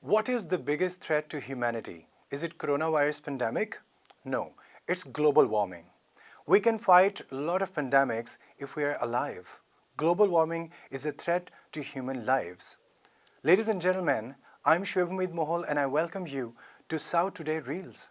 What is the biggest threat to humanity? Is it coronavirus pandemic? No, it's global warming. We can fight a lot of pandemics if we are alive. Global warming is a threat to human lives. Ladies and gentlemen, I'm Shubhamid Mohol and I welcome you to South Today Reels.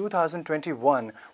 2021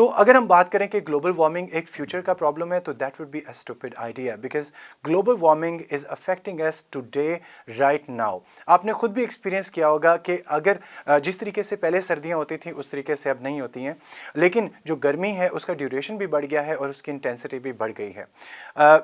تو اگر ہم بات کریں کہ global warming ایک future کا problem ہے تو that would be a stupid idea because global warming is affecting us today right now. آپ نے خود بھی ایکسپیرینس کیا ہوگا کہ اگر جس طریقے سے پہلے سردیاں ہوتی تھیں اس طریقے سے اب نہیں ہوتی ہیں, لیکن جو گرمی ہے اس کا ڈیوریشن بھی بڑھ گیا ہے اور اس کی انٹینسٹی بھی بڑھ گئی ہے.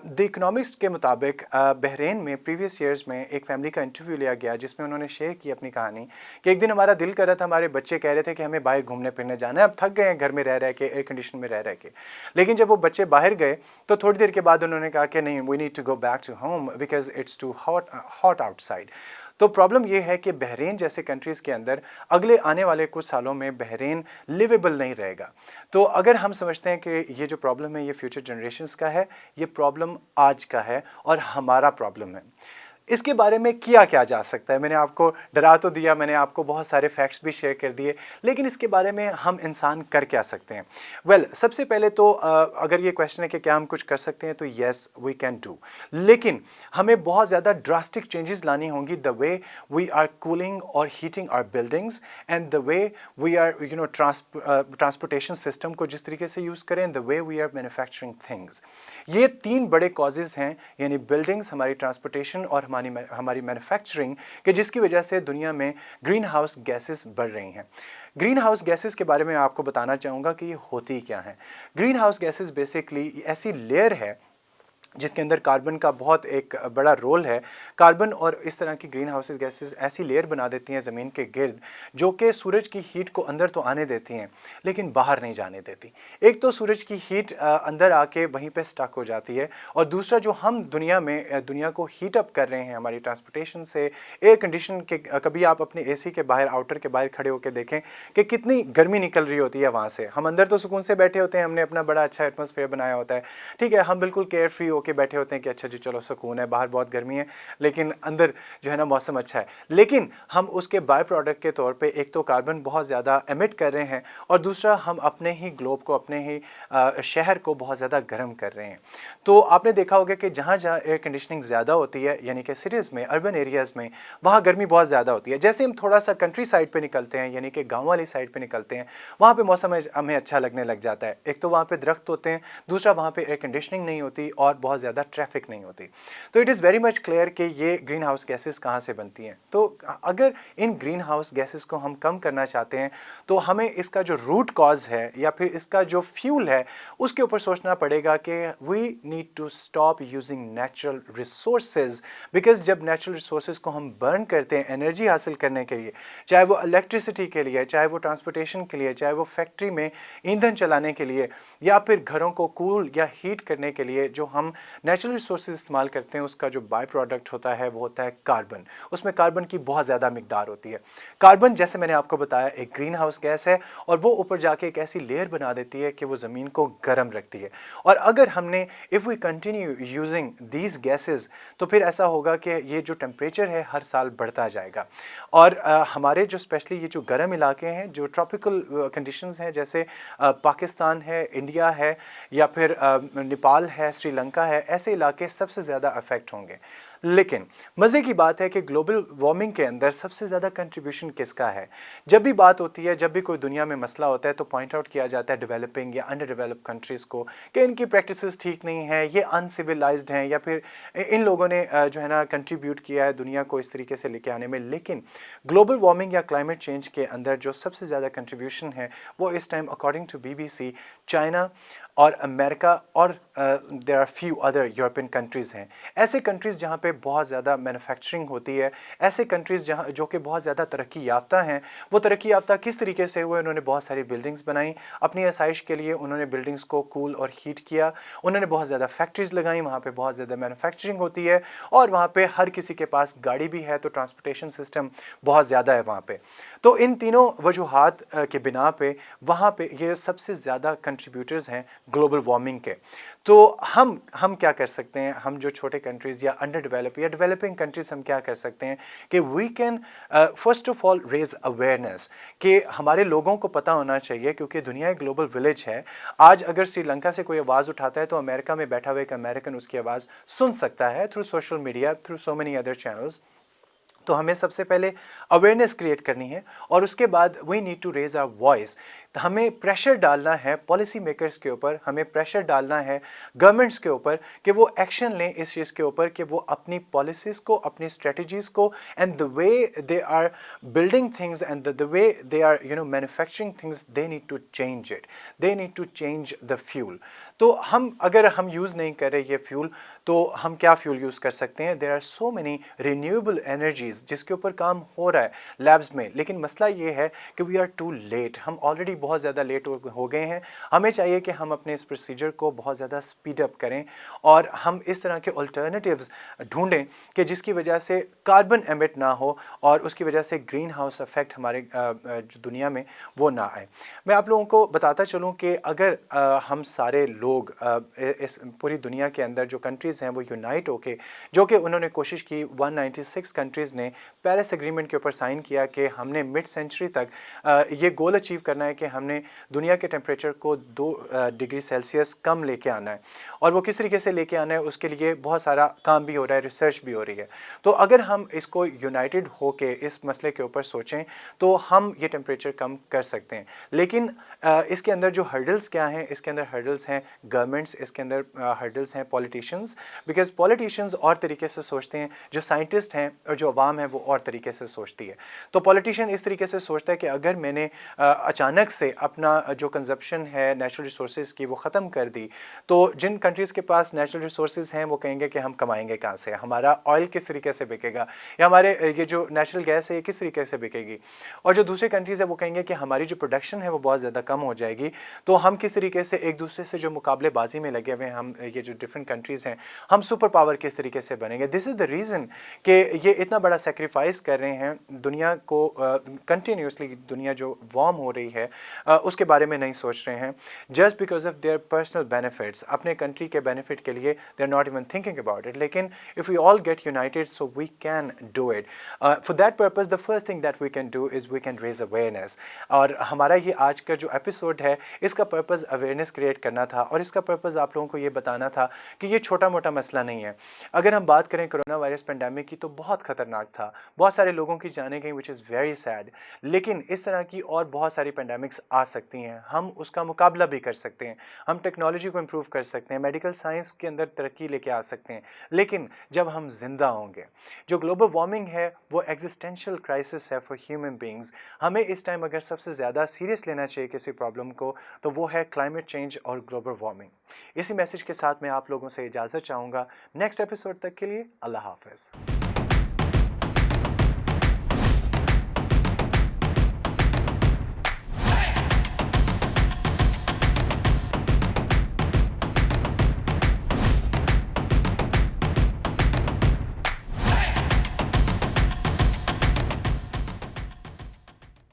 دی اکنامکس کے مطابق بحرین میں پریویس ایئرز میں ایک فیملی کا انٹرویو لیا گیا جس میں انہوں نے شیئر کی اپنی کہانی کہ ایک دن ہمارا دل کر رہا تھا, ہمارے بچے کہہ رہے تھے کہ ہمیں باہر گھومنے پھرنے جانا ہے, اب تھک گئے ہیں گھر میں رہ کے, ایئر کنڈیشن میں رہ کے. لیکن جب وہ بچے باہر گئے تو تھوڑی دیر کے بعد انہوں نے کہا کہ نہیں, we need to go back to home because it's too hot آؤٹ سائڈ. تو پرابلم یہ ہے کہ بحرین جیسے کنٹریز کے اندر اگلے آنے والے کچھ سالوں میں بحرین لیویبل نہیں رہے گا. تو اگر ہم سمجھتے ہیں کہ یہ جو پرابلم ہے یہ فیوچر جنریشنز کا ہے, یہ پرابلم آج کا ہے اور ہمارا پرابلم ہے. اس کے بارے میں کیا جا سکتا ہے؟ میں نے آپ کو ڈرا تو دیا, میں نے آپ کو بہت سارے فیکٹس بھی شیئر کر دیے, لیکن اس کے بارے میں ہم انسان کر کیا سکتے ہیں؟ سب سے پہلے تو اگر یہ کویشچن ہے کہ کیا ہم کچھ کر سکتے ہیں تو یس وی کین ڈو, لیکن ہمیں بہت زیادہ ڈراسٹک چینجز لانی ہوں گی. The way we are cooling اور heating our buildings and the way we are transportation system کو جس طریقے سے یوز کریں, the way we are manufacturing things. یہ 3 بڑے کازز ہیں, یعنی بلڈنگس, ہماری ٹرانسپورٹیشن اور ہماری مینوفیکچرنگ, کہ جس کی وجہ سے دنیا میں گرین ہاؤس گیسز بڑھ رہی ہیں. گرین ہاؤس گیسز کے بارے میں آپ کو بتانا چاہوں گا کہ یہ ہوتی کیا ہیں. گرین ہاؤس گیسز بیسکلی ایسی لیئر ہے جس کے اندر کاربن کا بہت ایک بڑا رول ہے. کاربن اور اس طرح کی گرین ہاؤس گیسز ایسی لیئر بنا دیتی ہیں زمین کے گرد جو کہ سورج کی ہیٹ کو اندر تو آنے دیتی ہیں لیکن باہر نہیں جانے دیتی. ایک تو سورج کی ہیٹ اندر آ کے وہیں پہ سٹک ہو جاتی ہے, اور دوسرا جو ہم دنیا کو ہیٹ اپ کر رہے ہیں ہماری ٹرانسپورٹیشن سے, ایئر کنڈیشن کے, کبھی آپ اپنے اے سی کے باہر, آؤٹر کے باہر کھڑے ہو کے دیکھیں کہ کتنی گرمی نکل رہی ہوتی ہے وہاں سے. ہم اندر تو سکون سے بیٹھے ہوتے ہیں, ہم نے اپنا بڑا اچھا ایٹماسفیئر بنایا ہوتا ہے, ٹھیک ہے, ہم بالکل کیئر فری ہو کے بیٹھے ہوتے ہیں کہ اچھا جی چلو سکون ہے, باہر بہت گرمی ہے لیکن اندر جو ہے نا موسم اچھا ہے. لیکن ہم اس کے بائی پروڈکٹ کے طور پہ ایک تو کاربن بہت زیادہ ایمٹ کر رہے ہیں, اور دوسرا ہم اپنے ہی گلوب کو, اپنے ہی شہر کو بہت زیادہ گرم کر رہے ہیں. تو آپ نے دیکھا ہوگا کہ جہاں جہاں ایئر کنڈیشننگ زیادہ ہوتی ہے, یعنی کہ سٹیز میں, اربن ایریاز میں, وہاں گرمی بہت زیادہ ہوتی ہے. جیسے ہم تھوڑا سا کنٹری سائڈ پہ نکلتے ہیں, یعنی کہ گاؤں والی سائڈ پہ نکلتے ہیں, وہاں پہ موسم ہمیں اچھا لگنے لگ جاتا ہے. ایک تو وہاں پہ درخت ہوتے ہیں, دوسرا وہاں پہ ایئر کنڈیشننگ نہیں ہوتی اور بہت زیادہ ٹریفک نہیں ہوتی. تو it is very much clear کہ یہ گرین ہاؤس گیسز کہاں سے بنتی ہیں. تو اگر ان گرین ہاؤس گیسز کو ہم کم کرنا چاہتے ہیں تو ہمیں اس کا جو روٹ کاز ہے یا پھر اس کا جو فیول ہے اس کے اوپر سوچنا پڑے گا کہ we need to stop using natural resources, because جب نیچرل ریسورسز کو ہم برن کرتے ہیں انرجی حاصل کرنے کے لیے, چاہے وہ الیکٹریسٹی کے لیے, چاہے وہ ٹرانسپورٹیشن کے لیے, چاہے وہ فیکٹری میں ایندھن چلانے کے لیے, یا پھر گھروں کو کول یا ہیٹ کرنے کے لیے, جو ہم نیچرل ریسورسز استعمال کرتے ہیں اس کا جو بائی پروڈکٹ ہوتا ہے وہ ہوتا ہے کاربن. اس میں کاربن کی بہت زیادہ مقدار ہوتی ہے. کاربن جیسے میں نے آپ کو بتایا ایک گرین ہاؤس گیس ہے, اور وہ اوپر جا کے ایک ایسی لیئر بنا دیتی ہے کہ وہ زمین کو گرم رکھتی ہے. اور اگر ہم نے if we continue using these gases تو پھر ایسا ہوگا کہ یہ جو ٹیمپریچر ہے ہر سال بڑھتا جائے گا. اور ہمارے جو اسپیشلی یہ جو گرم علاقے ہیں, جو ٹراپیکل کنڈیشنز ہیں, جیسے پاکستان ہے, انڈیا ہے, یا پھر نیپال ہے, سری لنکا ہے, ایسے علاقے سب سے زیادہ افیکٹ ہوں گے. لیکن مزے کی بات ہے کہ گلوبل وارمنگ کے اندر سب سے زیادہ کنٹریبیوشن کس کا ہے؟ جب بھی بات ہوتی ہے, جب بھی کوئی دنیا میں مسئلہ ہوتا ہے تو پوائنٹ آؤٹ کیا جاتا ہے ڈیولپنگ یا انڈر ڈیولپ کنٹریز کو کہ ان کی پریکٹسز ٹھیک نہیں ہیں, یہ ان سویلائزڈ ہیں, یا پھر ان لوگوں نے جو ہے نا کنٹریبیوٹ کیا ہے دنیا کو اس طریقے سے لے کے آنے میں. لیکن گلوبل وارمنگ یا کلائمیٹ چینج کے اندر جو سب سے زیادہ کنٹریبیوشن ہے وہ اس time according to BBC China اور امریکہ اور there are few other European countries ہیں. ایسے کنٹریز جہاں پہ بہت زیادہ مینوفیکچرنگ ہوتی ہے, ایسے کنٹریز جہاں جو کہ بہت زیادہ ترقی یافتہ ہیں. وہ ترقی یافتہ کس طریقے سے ہوئے؟ انہوں نے بہت ساری بلڈنگز بنائیں اپنی آسائش کے لیے, انہوں نے بلڈنگز کو کول اور ہیٹ کیا, انہوں نے بہت زیادہ فیکٹریز لگائیں, وہاں پہ بہت زیادہ مینوفیکچرنگ ہوتی ہے, اور وہاں پہ ہر کسی کے پاس گاڑی بھی ہے, تو ٹرانسپورٹیشن سسٹم بہت زیادہ ہے وہاں پہ. تو ان تینوں وجوہات کے بنا پہ وہاں پہ یہ سب سے زیادہ کنٹریبیوٹرز ہیں گلوبل وارمنگ کے. تو ہم کیا کر سکتے ہیں؟ ہم جو چھوٹے کنٹریز یا انڈر ڈیولپ یا ڈیولپنگ کنٹریز, ہم کیا کر سکتے ہیں کہ we can first of all raise awareness, کہ ہمارے لوگوں کو پتہ ہونا چاہیے, کیونکہ دنیا ایک گلوبل ولیج ہے. آج اگر سری لنکا سے کوئی آواز اٹھاتا ہے تو امریکہ میں بیٹھا ہوا ایک امریکن اس کی آواز سن سکتا ہے through social media, through so many other channels. تو ہمیں سب سے پہلے اویئرنیس کریٹ کرنی ہے اور اس کے بعد we need to raise our voice. ہمیں پریشر ڈالنا ہے پالیسی میکرز کے اوپر, ہمیں پریشر ڈالنا ہے گورنمنٹس کے اوپر کہ وہ ایکشن لیں اس چیز کے اوپر کہ وہ اپنی پالیسیز کو, اپنی اسٹریٹجیز کو, and the way they are building things and the way they are manufacturing things, they need to change it, they need to change the fuel. تو اگر ہم یوز نہیں کر رہے یہ فیول, تو ہم کیا فیول یوز کر سکتے ہیں؟ There are so many renewable energies جس کے اوپر کام ہو رہا ہے لیبز میں, لیکن مسئلہ یہ ہے کہ وی آر ٹو لیٹ, ہم آلریڈی بہت زیادہ لیٹ ہو گئے ہیں. ہمیں چاہیے کہ ہم اپنے اس پروسیجر کو بہت زیادہ اسپیڈ اپ کریں اور ہم اس طرح کے الٹرنیٹیوز ڈھونڈیں کہ جس کی وجہ سے کاربن ایمٹ نہ ہو اور اس کی وجہ سے گرین ہاؤس افیکٹ ہمارے جو دنیا میں وہ نہ آئے. میں آپ لوگوں کو بتاتا چلوں کہ اگر ہم سارے لوگ اس پوری دنیا کے اندر جو کنٹریز ہیں وہ یونائٹ ہو کے, جو کہ انہوں نے کوشش کی 196 کنٹریز نے پیرس ایگریمنٹ کے اوپر سائن کیا کہ ہم نے مڈ سینچری تک یہ گول اچیو کرنا ہے کہ ہم نے دنیا کے ٹیمپریچر کو 2 ڈگری سیلسیس کم لے کے آنا ہے, اور وہ کس طریقے سے لے کے آنا ہے اس کے لیے بہت سارا کام بھی ہو رہا ہے, ریسرچ بھی ہو رہی ہے. تو اگر ہم اس کو یونائٹڈ ہو کے اس مسئلے کے اوپر سوچیں تو ہم یہ ٹیمپریچر کم کر سکتے ہیں. لیکن اس کے اندر جو ہرڈلز کیا ہیں؟ اس کے اندر ہرڈلز ہیں گورنمنٹس, اس کے اندر ہرڈلز ہیں پولیٹیشینز, بیکاز پولیٹیشینز اور طریقے سے سوچتے ہیں, جو سائنٹسٹ ہیں اور جو عوام ہے وہ اور طریقے سے سوچتی ہے. تو پولیٹیشین اس طریقے سے سوچتا ہے کہ اگر میں نے اچانک سے اپنا جو کنزپشن ہے نیچرل ریسورسز کی وہ ختم کر دی, تو جن کنٹریز کے پاس نیچرل ریسورسز ہیں وہ کہیں گے کہ ہم کمائیں گے کہاں سے, ہمارا آئل کس طریقے سے بکے گا, یا ہمارے یہ جو نیچرل گیس ہے یہ کس طریقے سے بکے گی. اور جو دوسرے کنٹریز ہیں وہ کہیں گے کہ ہماری جو پروڈکشن ہے وہ بہت زیادہ کم ہو جائے گی, تو ہم کس طریقے سے ایک دوسرے سے جو مقابلے بازی میں لگے ہوئے ہیں, ہم یہ جو ڈفرینٹ کنٹریز ہیں ہم سپر پاور کس طریقے سے بنیں گے. دس از دا ریزن کہ یہ اتنا بڑا سیکریفائس کر رہے ہیں دنیا کو, کنٹینیوسلی دنیا جو وارم ہو رہی ہے اس کے بارے میں نہیں سوچ رہے ہیں, just because of their personal benefits, اپنے کنٹری کے بینیفٹ کے لیے they are not even thinking about it. لیکن if we all get united so we can do it. For that purpose the first thing that we can do is we can raise awareness. اور ہمارا یہ آج کا جو episode ہے اس کا purpose awareness create کرنا تھا, اور اس کا پرپز آپ لوگوں کو یہ بتانا تھا کہ یہ چھوٹا موٹا مسئلہ نہیں ہے. اگر ہم بات کریں کرونا وائرس پینڈیمک کی تو بہت خطرناک تھا, بہت سارے لوگوں کی جانیں گئیں وچ از ویری سیڈ. لیکن اس طرح کی اور بہت ساری پینڈیمکس آ سکتی ہیں, ہم اس کا مقابلہ بھی کر سکتے ہیں, ہم ٹیکنالوجی کو امپروو کر سکتے ہیں, میڈیکل سائنس کے اندر ترقی لے کے آ سکتے ہیں. لیکن جب ہم زندہ ہوں گے, جو گلوبل وارمنگ ہے وہ ایگزسٹینشیل کرائسس ہے فار ہیومن بینگز. ہمیں اس ٹائم اگر سب سے زیادہ سیریس لینا چاہیے کسی پرابلم کو تو وہ ہے کلائمیٹ چینج اور گلوبل وارمنگ. اسی میسج کے ساتھ میں آپ لوگوں سے اجازت چاہوں گا. نیکسٹ ایپیسوڈ تک کے لیے اللہ حافظ.